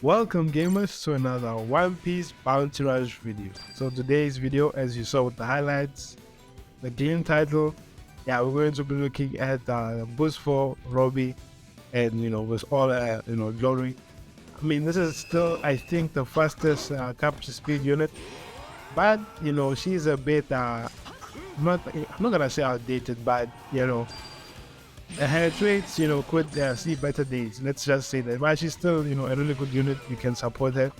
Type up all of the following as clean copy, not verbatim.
Welcome gamers to another One Piece Bounty Rush video. So today's video, as you saw with the highlights, the Glint title, we're going to be looking at boost for Orobi and with all glory. I mean, this is still, I think, the fastest capture speed unit, but she's a bit I'm not gonna say outdated, but her traits, could see better days. Let's just say that. But she's still, a really good unit. You can support her.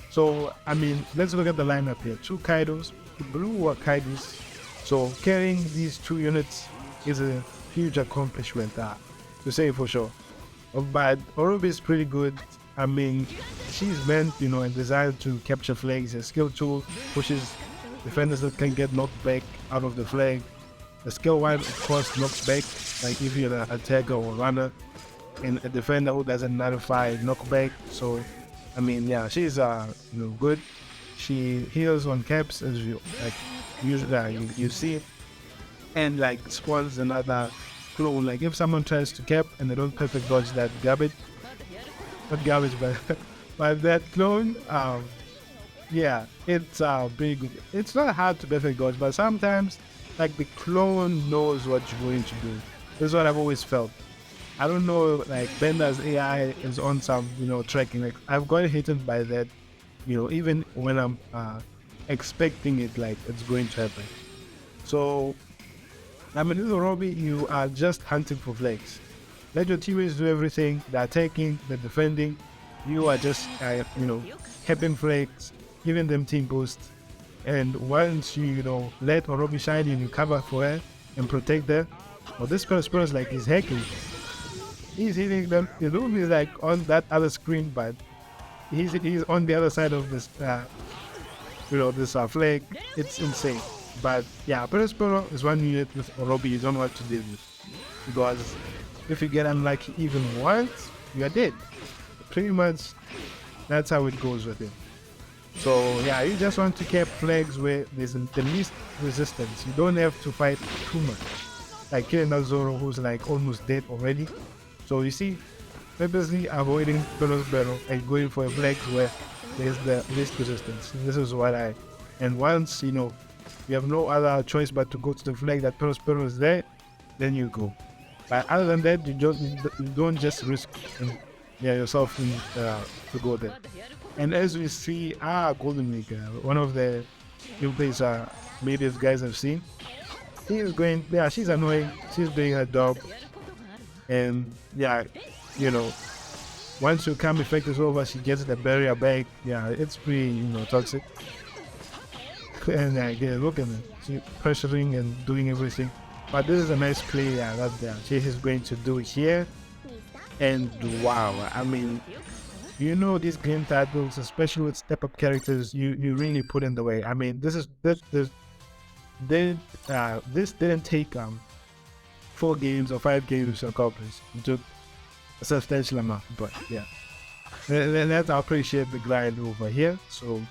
So, I mean, let's look at the lineup here. Two Kaidos, blue Kaidos. So, carrying these two units is a huge accomplishment, to say for sure. But Orobi is pretty good. I mean, she's meant, and designed to capture flags. A skill tool pushes defenders that can get knocked back out of the flag. The skill 1, of course, knocks back, like if you're an attacker or runner, and a defender who doesn't nullify knockback. So, I mean, she's good. She heals on caps, as you usually you see, and spawns another clone. Like if someone tries to cap and they don't perfect dodge that garbage, not garbage, but that clone, it's pretty good. It's not hard to perfect dodge, but sometimes the clone knows what you're going to do. That's what I've always felt. I don't know, Bender's AI is on some, tracking. I've got hit by that, even when I'm expecting it, it's going to happen. So, I mean, with Orobi, you are just hunting for flags. Let your teammates do everything. They're attacking, they're defending. You are just, capping flags, giving them team boosts. And once you let Orobi shine and you cover for her and protect her, well, this person is he's hacking. He's hitting them. Orobi is on that other screen, but he's on the other side of this this flag. It's insane. But Perospero is one unit with Orobi you don't know what to deal with, because if you get unlucky even once, you are dead. Pretty much that's how it goes with him. So you just want to keep flags where there's the least resistance. You don't have to fight too much. Like killing that Zoro who's almost dead already. So you see, purposely avoiding Perospero and going for a flag where there's the least resistance. This is what and once you have no other choice but to go to the flag that Perospero is there, then you go. But other than that, you don't just risk yourself to go there. And as we see, Golden Maker, one of the gameplays maybe guys have seen, he is going, she's annoying, she's doing her job, and once your calm effect is over, she gets the barrier back. It's pretty, toxic. And look at her, she's pressuring and doing everything. But this is a nice play that she is going to do here. And wow, I mean, these game titles, especially with step-up characters, you really put in the way. I mean, this didn't take 4 games or 5 games to accomplish. It took a substantial amount, but let's appreciate the grind over here. So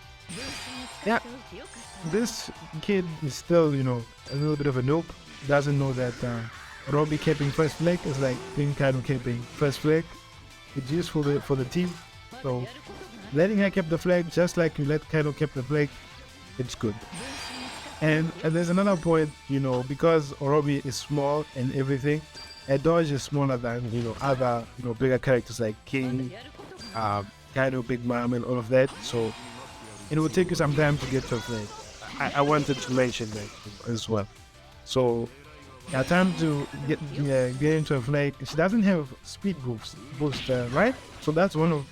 this kid is still a little bit of a noob. Doesn't know that Orobi capping first flag is like being Kaido capping first flag. It's useful for the team. So letting her cap the flag just like you let Kaido cap the flag, it's good. And there's another point, because Orobi is small and everything, a dodge is smaller than other bigger characters like King, Kaido, Big Mom, and all of that. So it will take you some time to get to a flag. I wanted to mention that as well. So time to get into a flag. She doesn't have speed boost, right? So that's one of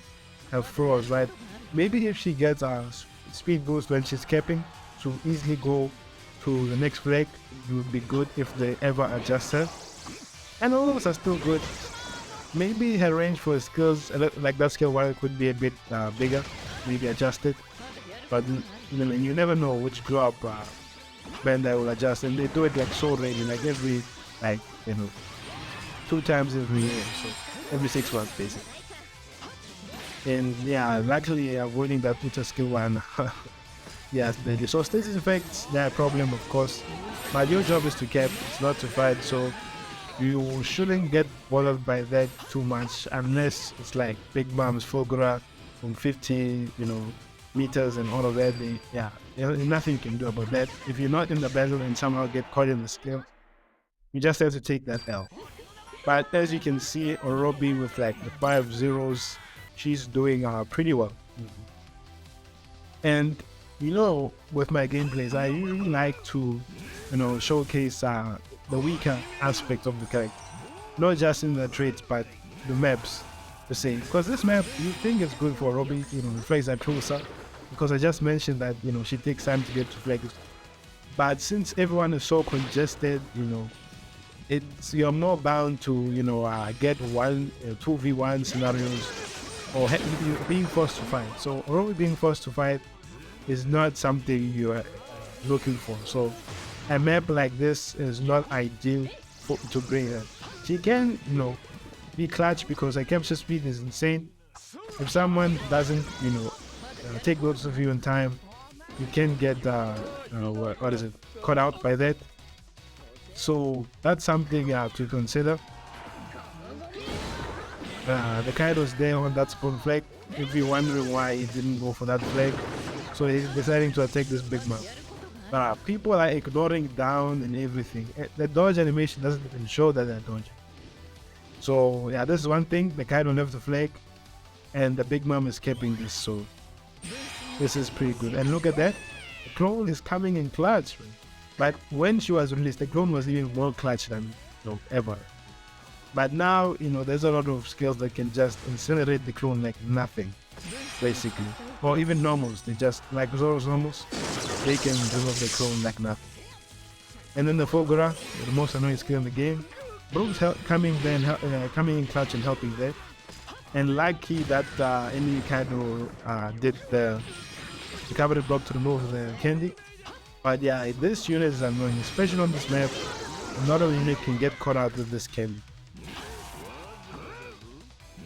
her flaws, right? Maybe if she gets a speed boost when she's capping to easily go to the next flag, it would be good if they ever adjust her. And all of us are still good. Maybe her range for skills, like that skill 1, could be a bit bigger, maybe adjusted. But you never know which drop Bender will adjust, and they do it so rarely, every 2 times every year, so every 6 months basically. And luckily avoiding that Uta skill 1. Yes, so status effects, they're a problem of course, but your job is to cap, it's not to fight, so you shouldn't get bothered by that too much unless it's like Big Mom's Fulgura from 50, meters and all of that. There's nothing you can do about that. If you're not in the battle and somehow get caught in the skill, you just have to take that L. But as you can see, Orobi with like the 5 zeros, she's doing pretty well. And with my gameplays, I usually like to, showcase the weaker aspects of the character, not just in the traits, but the maps the same. Because this map, you think it's good for Orobi, reflects that closer. Because I just mentioned that she takes time to get to flex. But since everyone is so congested, you're more bound to get 2v1 scenarios or being forced to fight. So Orobi being forced to fight is not something you are looking for. So a map like this is not ideal to bring her. She can be clutch because her capture speed is insane. If someone doesn't take notice of you in time, you can get caught out by that. So that's something to consider. The Kaido's there on that spawn flag. If you're wondering why he didn't go for that flag, so he's deciding to attack this big man. People are ignoring down and everything. The dodge animation doesn't even show that they're dodging. So yeah, this is one thing. The Kaido left the flag, and the big mom is keeping this. So this is pretty good. And look at that, the clone is coming in clutch. Right? But when she was released, the clone was even more clutch than ever. But now there's a lot of skills that can just incinerate the clone like nothing, basically. Or even normals, they just like Zoro's normals, they can remove the clone like nothing. And then the Fogura, the most annoying skill in the game, Brook's coming in clutch and helping there. And lucky that any Kaido did the recovery block to remove the candy. But yeah, this unit is annoying, especially on this map. Not a unit can get caught out with this candy.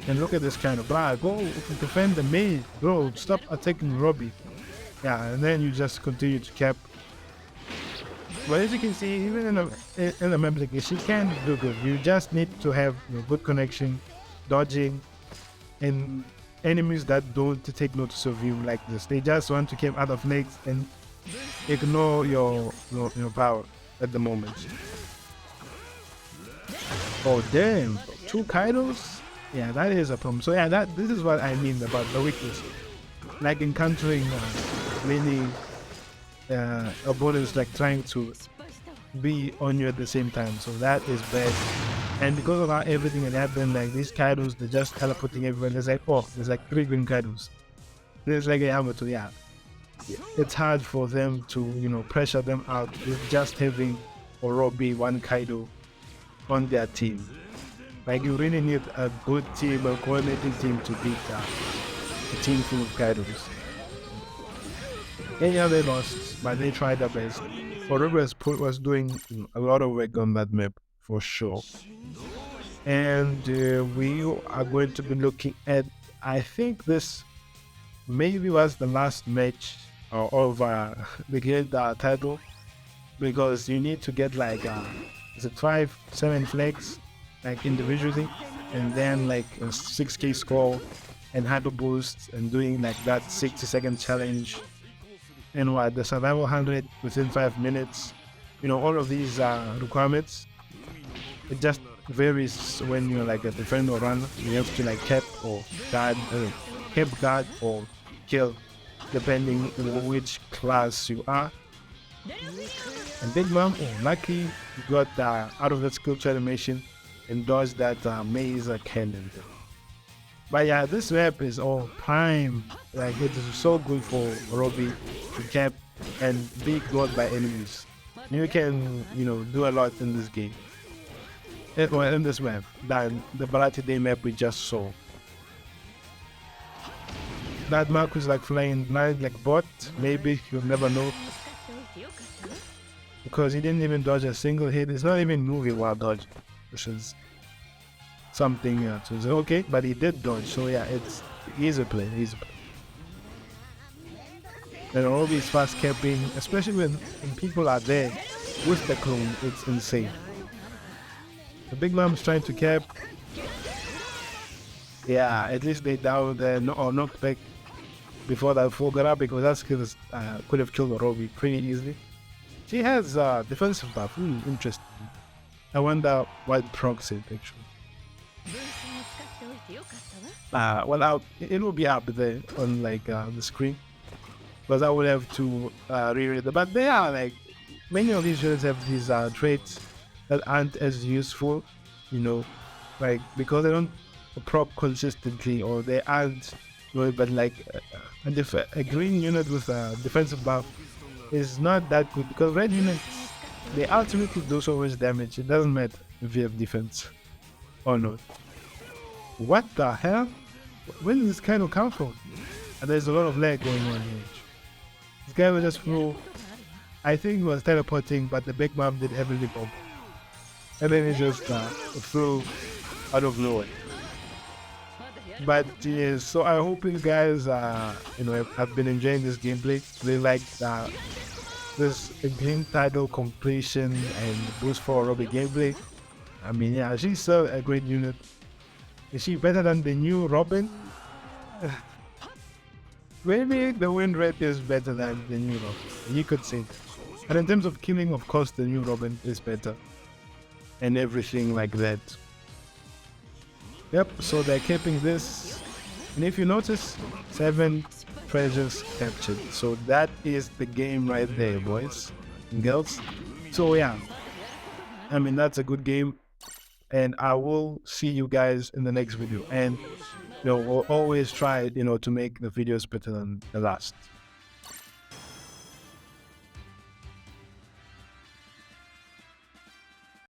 And look at this kind of go defend the maid, bro, stop attacking Orobi. Yeah, and then you just continue to cap. But as you can see, even in the map like this, she can do good. You just need to have good connection, dodging, and enemies that don't take notice of you like this. They just want to keep out of legs and ignore your power at the moment. Oh damn, 2 Kaidos? Yeah, that is a problem. So yeah, this is what I mean about the weakness. Like encountering many opponents like trying to be on you at the same time. So that is bad. And because of how everything had happened, like these Kaidos, they're just teleporting everywhere. There's like, there's like 3 green Kaidos. There's like a Yamato, yeah. It's hard for them to, pressure them out with just having Orobi, 1 Kaido on their team. Like you really need a good team, a coordinating team to beat a team full of Kaidos. And yeah, they lost, but they tried their best. Orobi was doing a lot of work on that map, for sure. And we are going to be looking at, I think this maybe was the last match of the Glint title, because you need to get like, is it 5-7 flags? Like individually, and then like a 6k score and hyper boost and doing like that 60-second challenge and the survival 100 within 5 minutes, all of these requirements. It just varies when you're like a defender or runner. You have to like cap guard or kill depending on which class you are. And Big Mom, lucky you got out of that skill tree animation and dodge that maze cannon. But yeah, this map is all prime. Like it is so good for Orobi to cap and be ignored by enemies. You can, do a lot in this game. In this map than the Barati Day map we just saw. That Mark is like flying blind like bot. Maybe you'll never know. Because he didn't even dodge a single hit. It's not even moving while dodging, which is something to say, okay, but he did dodge, so yeah, it's easy play. And Orobi is fast capping, especially when people are there with the clone, it's insane. The Big Mom is trying to cap. Yeah, at least they downed or knocked back before that full grab because that skill could have killed Orobi pretty easily. She has defensive buff. Interesting. I wonder what procs it actually. Well, it will be up there on like the screen because I would have to reread it. But they are like many of these units have these traits that aren't as useful, you know, like because they don't prop consistently or they aren't. But like a green unit with a defensive buff is not that good because red units they ultimately do so much damage. It doesn't matter if you have defense or not. What the hell? Where did this kind of come from? And there's a lot of lag going on here. This guy was just flew. I think he was teleporting, but the big mom did heavily bomb. And then he just flew out of nowhere. But yes, so I hope you guys, have been enjoying this gameplay. They like this Glint title completion and boost for Orobi gameplay. I mean, yeah, she's still a great unit. Is she better than the new Robin? Maybe the win rate is better than the new Robin. You could say. And in terms of killing, of course, the new Robin is better. And everything like that. Yep, so they're keeping this. And if you notice, 7 treasures captured. So that is the game right there, boys and girls. So yeah, I mean, that's a good game. And I will see you guys in the next video. And we'll always try, to make the videos better than the last.